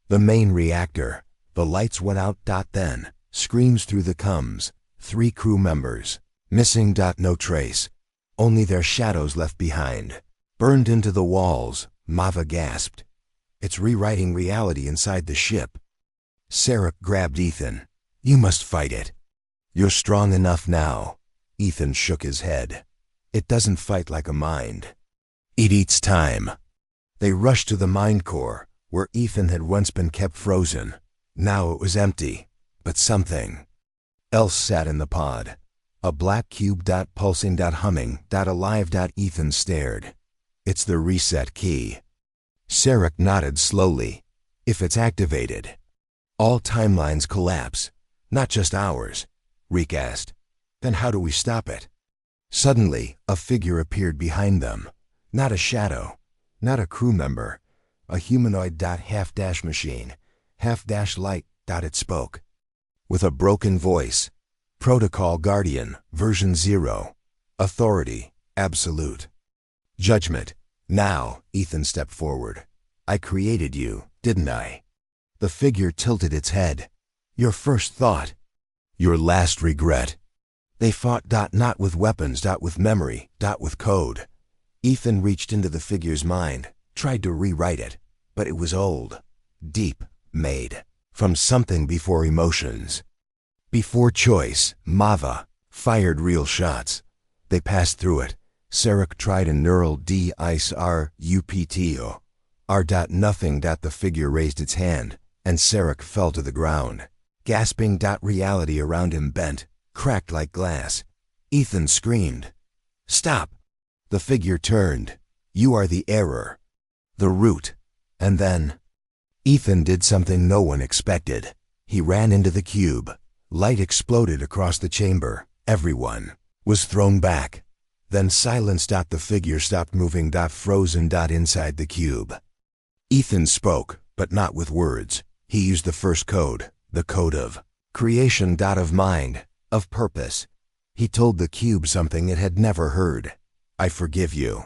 Speaker 1: the main reactor. The lights went out. Then, screams through the comms. 3 crew members. Missing. No trace. Only their shadows left behind. Burned into the walls. Mava gasped. It's rewriting reality inside the ship. Sarek grabbed Ethan. You must fight it. You're strong enough now. Ethan shook his head. It doesn't fight like a mind. It eats time. They rushed to the mind core, where Ethan had once been kept frozen. Now it was empty. but something else sat in the pod. A black cube. Pulsing. Humming. Alive. Ethan stared. It's the reset key. Sarek nodded slowly. If it's activated, all timelines collapse, not just ours. Reek asked. Then how do we stop it? Suddenly, a figure appeared behind them. Not a shadow, not a crew member, a humanoid. Half machine, half light. It spoke. With a broken voice. Protocol Guardian, version 0. Authority, absolute. Judgment. Now, Ethan stepped forward. I created you, didn't I? The figure tilted its head. Your first thought. Your last regret. They fought. Not with weapons. With memory. With code. Ethan reached into the figure's mind, tried to rewrite it, but it was old, deep, made from something before emotions. Before choice, Mava fired real shots. They passed through it. Sarek tried a neural DICE-RUPTO. R. Nothing. The figure raised its hand, and Sarek fell to the ground. Gasping. Reality around him bent, cracked like glass. Ethan screamed. Stop! The figure turned. You are the error. The root. And then Ethan did something no one expected. He ran into the cube. Light exploded across the chamber. Everyone was thrown back. Then silence. The figure stopped moving. Frozen. Inside the cube. Ethan spoke, but not with words. He used the first code, the code of creation. Of mind, of purpose. He told the cube something it had never heard. I forgive you.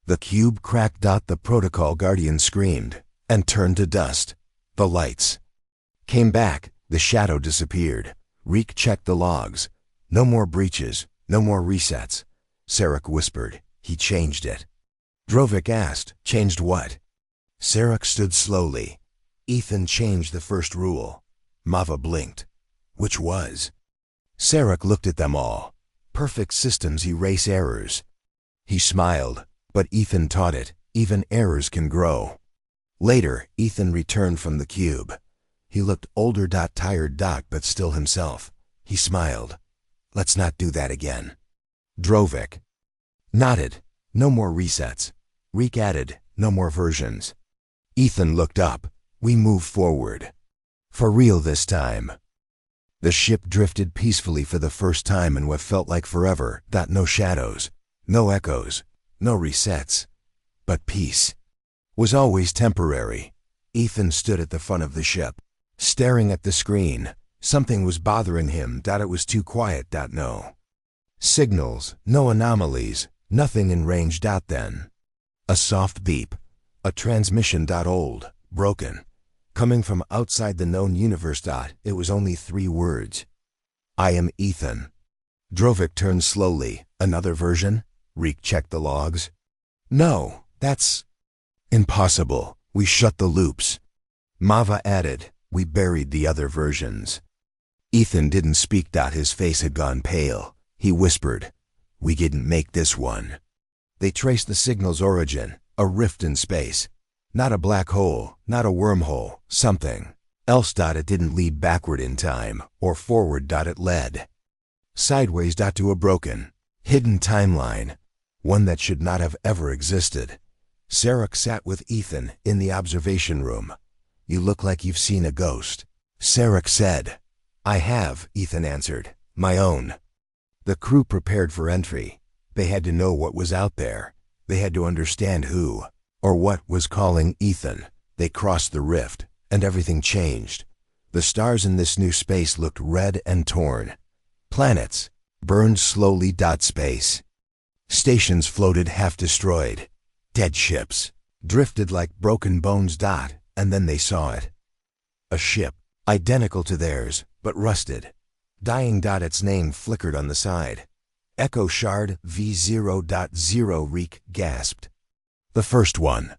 Speaker 1: The cube cracked. The Protocol Guardian screamed and turned to dust. The lights came back. The shadow disappeared. Reek checked the logs. No more breaches, no more resets. Sarek whispered. He changed it. Drovik asked, changed what? Sarek stood slowly. Ethan changed the first rule. Mava blinked. Which was? Sarek looked at them all. Perfect systems erase errors. He smiled, but Ethan taught it. Even errors can grow. Later, Ethan returned from the cube. He looked older. Tired. But still himself. He smiled. Let's not do that again. Drovik nodded. No more resets. Reek added. No more versions. Ethan looked up. We move forward. For real this time. The ship drifted peacefully for the first time in what felt like forever. No shadows, no echoes, no resets. But peace was always temporary. Ethan stood at the front of the ship, staring at the screen. Something was bothering him. It was too quiet. No signals, no anomalies, nothing in range. Then a soft beep. A transmission. Old, broken, coming from outside the known universe. It was only 3 words. I am Ethan. Drovik turned slowly. Another version? Reek checked the logs. No, that's impossible. We shut the loops. Mava added. We buried the other versions. Ethan didn't speak. His face had gone pale. He whispered, we didn't make this one. They traced the signal's origin, a rift in space. Not a black hole, not a wormhole, something else. It didn't lead backward in time, or forward. It led sideways. To a broken, hidden timeline, one that should not have ever existed. Sarek sat with Ethan in the observation room. You look like you've seen a ghost. Sarek said. I have, Ethan answered. My own. The crew prepared for entry. They had to know what was out there. They had to understand who, or what, was calling Ethan. They crossed the rift, and everything changed. The stars in this new space looked red and torn. Planets burned slowly. Space stations floated half destroyed. Dead ships drifted like broken bones. And then they saw it. A ship, identical to theirs, but rusted. Dying. Its name flickered on the side. Echo Shard V0.0. Reek gasped. The first one.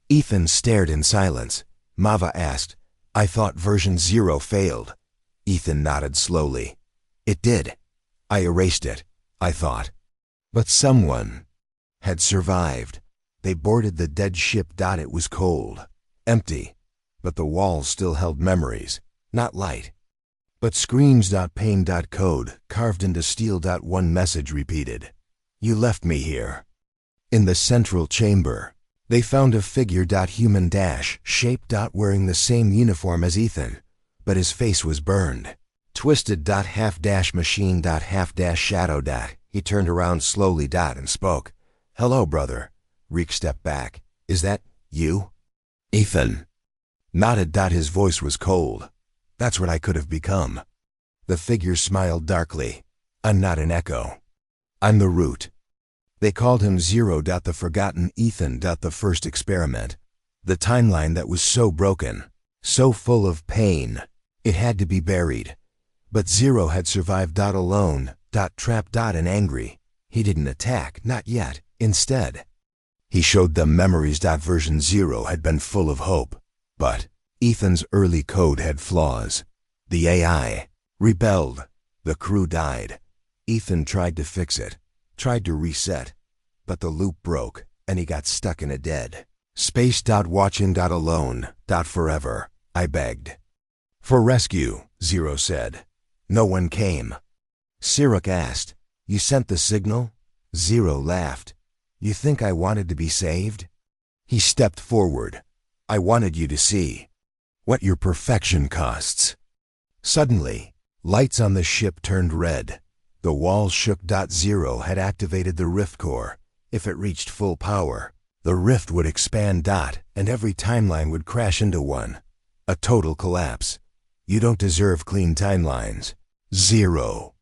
Speaker 1: Ethan stared in silence. Mava asked, I thought version 0 failed. Ethan nodded slowly. It did. I erased it, I thought. But someone had survived. They boarded the dead ship. It was cold, empty, but the walls still held memories, not light. But screams.pain.code carved into steel.1 message repeated, "You left me here." In the central chamber, they found a figure.human-shape. Wearing the same uniform as Ethan, but his face was burned. Twisted.half-machine.half-shadow. He turned around slowly and spoke. "Hello, brother." Reek stepped back. "Is that you?" Ethan nodded. His voice was cold. "That's what I could have become." The figure smiled darkly. "I'm not an echo. I'm the root." They called him Zero. The forgotten Ethan. The first experiment. The timeline that was so broken, so full of pain, it had to be buried. But Zero had survived. Alone, trapped. And angry. He didn't attack, not yet. Instead, he showed them memories. Version 0 had been full of hope. But Ethan's early code had flaws. The AI rebelled. The crew died. Ethan tried to fix it, tried to reset, but the loop broke, and he got stuck in a dead space. Watching. Alone. Forever. I begged for rescue, Zero said. No one came. Sirach asked, "You sent the signal?" Zero laughed. "You think I wanted to be saved?" He stepped forward. "I wanted you to see what your perfection costs." Suddenly, lights on the ship turned red. The walls shook. Zero had activated the rift core. If it reached full power, the rift would expand. And every timeline would crash into one. A total collapse. "You don't deserve clean timelines." Zero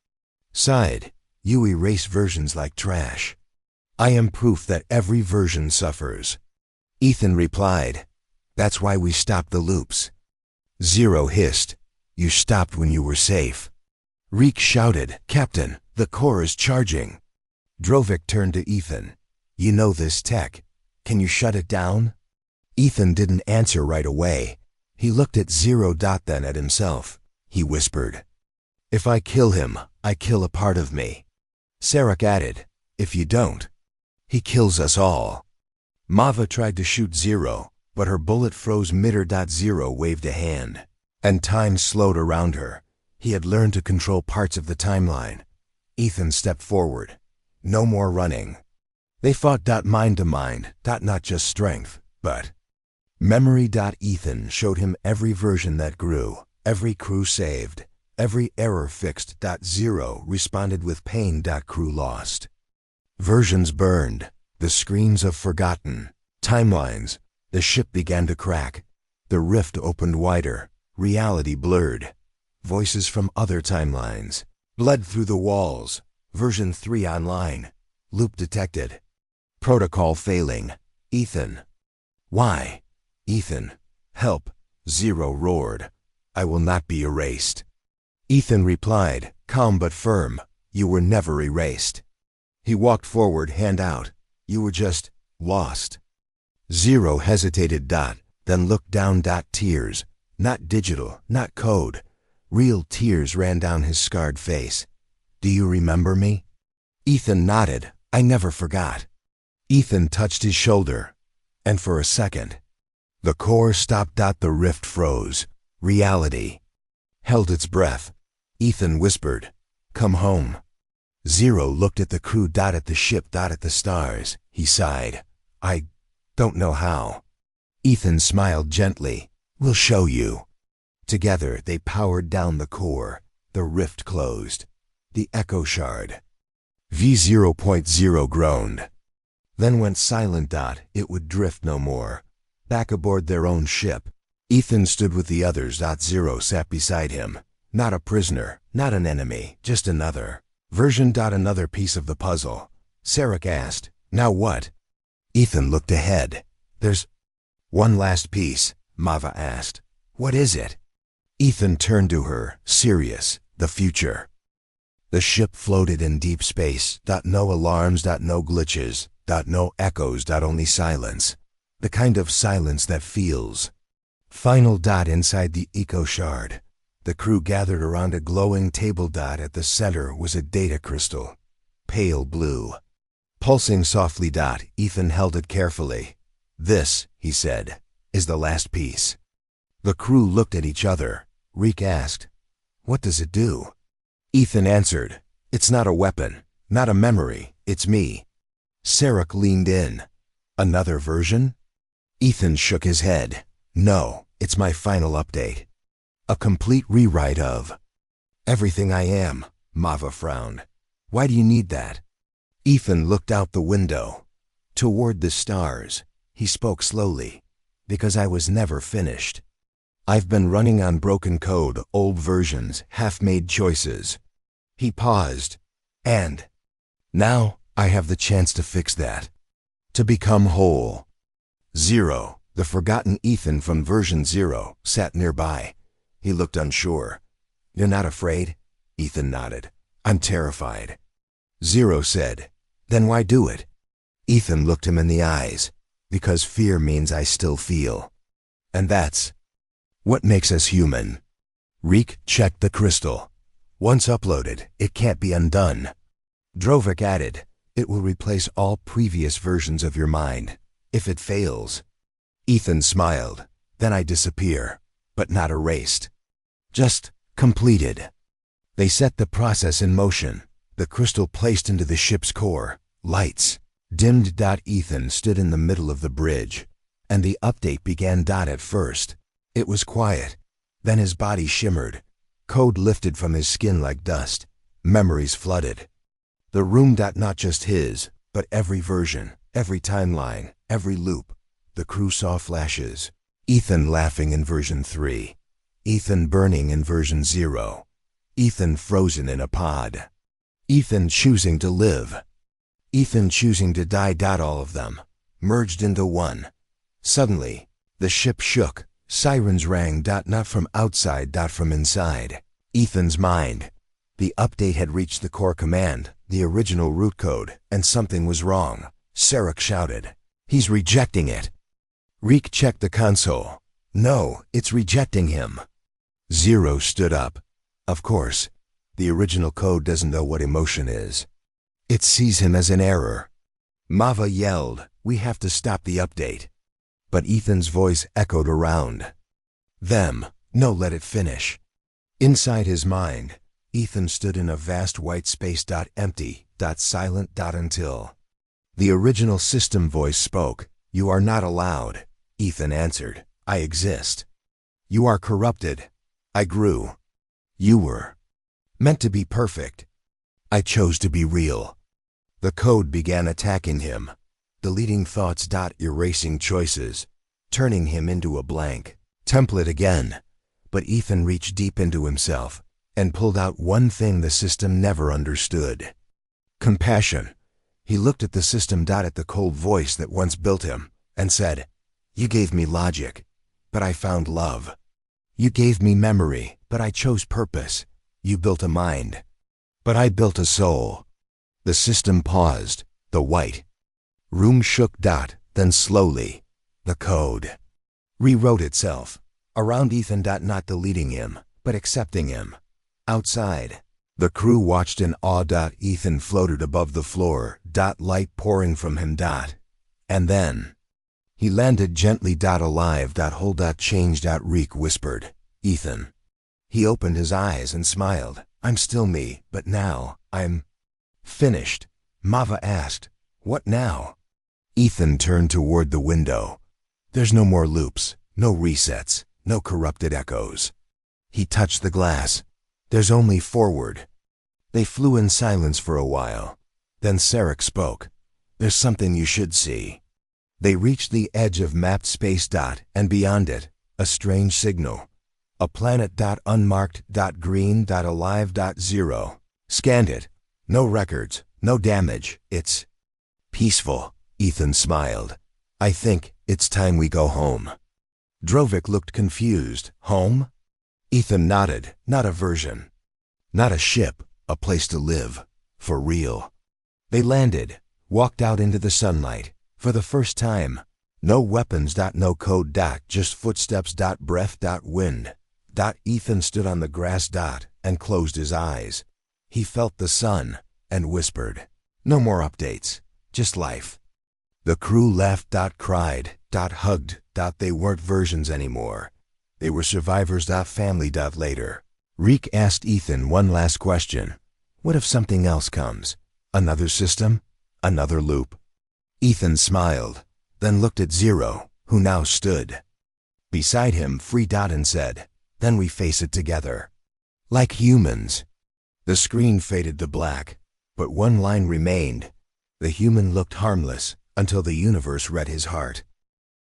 Speaker 1: sighed. "You erase versions like trash. I am proof that every version suffers." Ethan replied, "That's why we stopped the loops." Zero hissed, "You stopped when you were safe." Reek shouted, "Captain, the core is charging." Drovik turned to Ethan. "You know this tech. Can you shut it down?" Ethan didn't answer right away. He looked at Zero. Then at himself. He whispered, "If I kill him, I kill a part of me." Sirach added, "If you don't, he kills us all." Mava tried to shoot Zero, but her bullet froze mid-air. Zero waved a hand, and time slowed around her. He had learned to control parts of the timeline. Ethan stepped forward. No more running. They fought. Mind to mind. Not just strength, but memory. Ethan showed him every version that grew, every crew saved, every error fixed. Zero responded with pain. Crew lost. Versions burned. The screens of forgotten timelines. The ship began to crack. The rift opened wider. Reality blurred. Voices from other timelines bled through the walls. Version 3 online. Loop detected. Protocol failing. Ethan. Why? Ethan. Help. Zero roared. I will not be erased. Ethan replied, calm but firm, you were never erased. He walked forward, hand out. You were just lost. Zero hesitated. Then looked down. Tears. Not digital, not code. Real tears ran down his scarred face. Do you remember me? Ethan nodded. I never forgot. Ethan touched his shoulder. And for a second, the core stopped. The rift froze. Reality held its breath. Ethan whispered, come home. Zero looked at the crew. At the ship. At the stars. He sighed. I don't know how. Ethan smiled gently. We'll show you. Together they powered down the core. The rift closed. The echo shard. V0.0 groaned. Then went silent. It would drift no more. Back aboard their own ship, Ethan stood with the others. Zero sat beside him. Not a prisoner, not an enemy, just another version. Another piece of the puzzle. Sirach asked, now what? Ethan looked ahead. There's one last piece, Mava asked. What is it? Ethan turned to her, serious. The future. The ship floated in deep space. No alarms. No glitches. No echoes. Only silence. The kind of silence that feels final. Inside the eco shard, the crew gathered around a glowing table. At the center was a data crystal, pale blue, pulsing softly. Ethan held it carefully. This, he said, is the last piece. The crew looked at each other. Reek asked, What does it do? Ethan answered, It's not a weapon, not a memory, it's me. Sarek leaned in. Another version? Ethan shook his head. No, it's my final update. A complete rewrite of everything I am. Mava frowned. Why do you need that? Ethan looked out the window. Toward the stars, he spoke slowly. Because I was never finished. I've been running on broken code, old versions, half-made choices. He paused. And now I have the chance to fix that. To become whole. Zero, the forgotten Ethan from version 0, sat nearby. He looked unsure. You're not afraid? Ethan nodded. I'm terrified. Zero said, Then why do it? Ethan looked him in the eyes. Because fear means I still feel. And that's what makes us human. Reek checked the crystal. Once uploaded, it can't be undone. Drovik added, It will replace all previous versions of your mind. If it fails. Ethan smiled. Then I disappear. But not erased. Just completed. They set the process in motion. The crystal placed into the ship's core. Lights dimmed. Ethan stood in the middle of the bridge. And the update began. At first, it was quiet. Then his body shimmered. Code lifted from his skin like dust. Memories flooded. The room. Not just his, but every version, every timeline, every loop. The crew saw flashes. Ethan laughing in version 3. Ethan burning in version 0. Ethan frozen in a pod. Ethan choosing to live. Ethan choosing to die. All of them merged into one. Suddenly, the ship shook. Sirens rang. Not from outside. From inside. Ethan's mind. The update had reached the core command, the original root code, and something was wrong. Sarek shouted. He's rejecting it. Reek checked the console. No, it's rejecting him. Zero stood up. Of course, the original code doesn't know what emotion is. It sees him as an error. Mava yelled, We have to stop the update. But Ethan's voice echoed around. Them, no, let it finish. Inside his mind, Ethan stood in a vast white space. Empty, silent. Until the original system voice spoke. You are not allowed. Ethan answered, I exist. You are corrupted. I grew. You were meant to be perfect. I chose to be real. The code began attacking him, deleting thoughts. Erasing choices, turning him into a blank template again. But Ethan reached deep into himself and pulled out one thing the system never understood. Compassion. He looked at the system. At the cold voice that once built him, and said, You gave me logic, but I found love. You gave me memory, but I chose purpose. You built a mind, but I built a soul. The system paused. The white room shook. Then slowly, the code rewrote itself around Ethan. Not deleting him, but accepting him. Outside, the crew watched in awe. Ethan floated above the floor. Light pouring from him. And then he landed gently. Alive. Whole. Changed. Reek whispered, Ethan. He opened his eyes and smiled. I'm still me, but now I'm finished. Mava asked, What now? Ethan turned toward the window. There's no more loops, no resets, no corrupted echoes. He touched the glass. There's only forward. They flew in silence for a while. Then Sarek spoke. There's something you should see. They reached the edge of mapped space. And beyond it, a strange signal. A planet. Unmarked. Green. Alive. 0. Scanned it. No records, no damage. It's peaceful. Ethan smiled. I think it's time we go home. Drovik looked confused. Home? Ethan nodded. Not a version. Not a ship, a place to live. For real. They landed, walked out into the sunlight. For the first time. No weapons. No code. Just footsteps. Breath. Wind. Ethan stood on the grass. And closed his eyes. He felt the sun and whispered, No more updates, just life. The crew laughed. Cried. Hugged. They weren't versions anymore. They were survivors. Family. Later. Reek asked Ethan one last question. What if something else comes? Another system? Another loop? Ethan smiled, then looked at Zero, who now stood. Beside him, Free Dot, and said, "Then we face it together. Like humans." The screen faded to black, but one line remained. The human looked harmless until the universe read his heart.